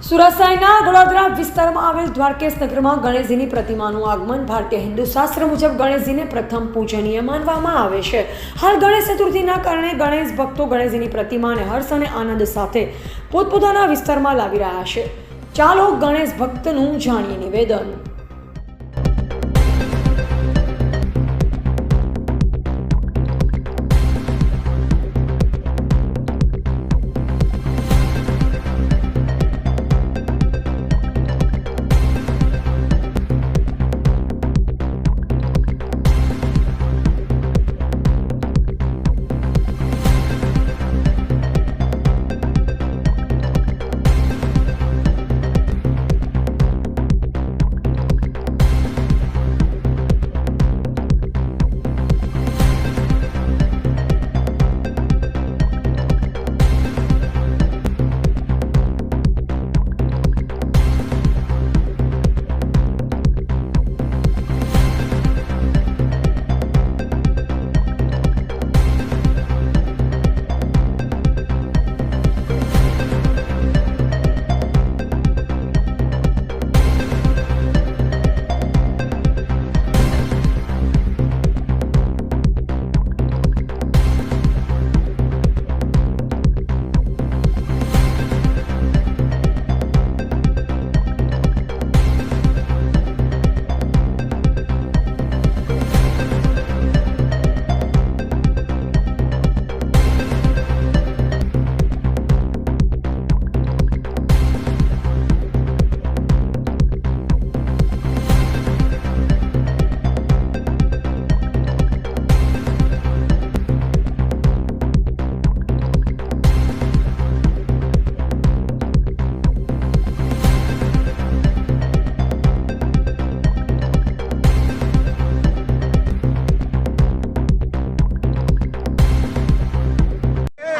સુરત શહેરના ગોળાદરા વિસ્તારમાં આવેલ દ્વારકેશ નગરમાં ગણેશજીની પ્રતિમાનું આગમન. ભારતીય હિન્દુ શાસ્ત્ર મુજબ ગણેશજીને પ્રથમ પૂજનીય માનવામાં આવે છે. હાલ ગણેશ ચતુર્થીના કારણે ગણેશ ભક્તો ગણેશજીની પ્રતિમાને હર્ષ અને આનંદ સાથે પોતપોતાના વિસ્તારમાં લાવી રહ્યા છે. ચાલો ગણેશ ભક્તનું જાણીએ નિવેદન.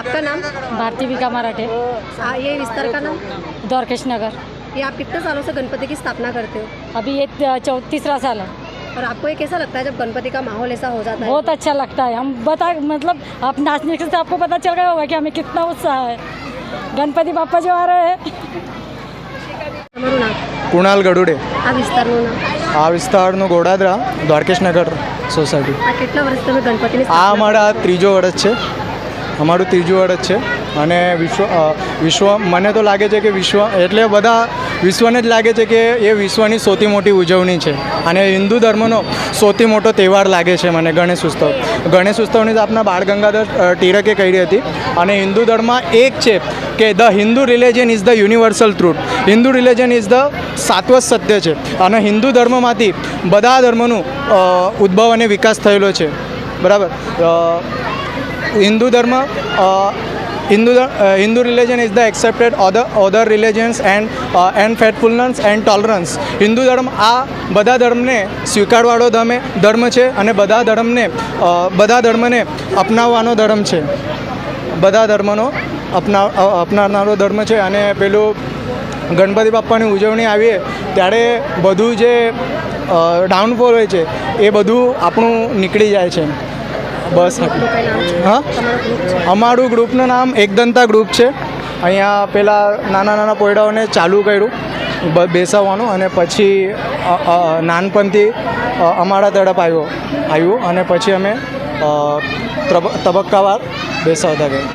आपका नाम? भारती विका मराठे, ये विस्तार का नाम? द्वारकेश नगर। ये आप कितने सालों से गणपति की स्थापना करते हो अभी ये तीसरा साल है। और आपको ये कैसा लगता है जब गणपति का माहौल ऐसा हो जाता है? बहुत अच्छा लगता है। हम बता मतलब आप नाचने से आपको पता चल गया होगा कि हमें कितना उत्साह है। गणपति बापा जो आ रहे हैं। તમારું નામ? કુણાલ ગડુડે. આ વિસ્તારનું નામ? આ વિસ્તારનું ગોળાદરા દ્વારકેશ નગર સોસાયટી. આ કેટલા વર્ષ તમે ગણપતિની આ અમારા ત્રીજો વર્ષ છે. અમારું ત્રીજું વર્ષ છે અને વિશ્વ મને તો લાગે છે કે વિશ્વ એટલે બધા વિશ્વને જ લાગે છે કે એ વિશ્વની સૌથી મોટી ઉજવણી છે અને હિન્દુ ધર્મનો સૌથી મોટો તહેવાર લાગે છે મને ગણેશ ઉત્સવ. ગણેશ ઉત્સવની સ્થાપના બાળ ગંગાધર ટિળકે કરી હતી અને હિન્દુ ધર્મમાં એક છે કે the Hindu religion is the universal truth. Hindu religion is the શાશ્વત સત્ય છે અને હિન્દુ ધર્મમાંથી બધા ધર્મનું ઉદ્ભવ અને વિકાસ થયેલો છે. બરાબર. Hindu religion is the accepted other religions and faithfulness and tolerance. Hindu ધર્મ આ બધા ધર્મને સ્વીકારવાળો ધર્મ છે અને બધા ધર્મને અપનાવવાનો ધર્મ છે. બધા ધર્મનો અપનાવનારો ધર્મ છે અને પેલું ગણપતિ બાપ્પાની ઉજવણી આવીએ ત્યારે બધું જે ડાઉનફોલ હોય છે એ બધું આપણું નીકળી જાય છે. બસ. હા, અમારું ગ્રુપનું નામ એકદંતા ગ્રુપ છે. અહીંયા પેલા નાના નાના પોયડાઓને ચાલુ કર્યું બેસાવવાનું અને પછી નાનપણથી અમારા તરફ આવ્યું અને પછી અમે તબક્કાવાર બેસાવતા ગયા.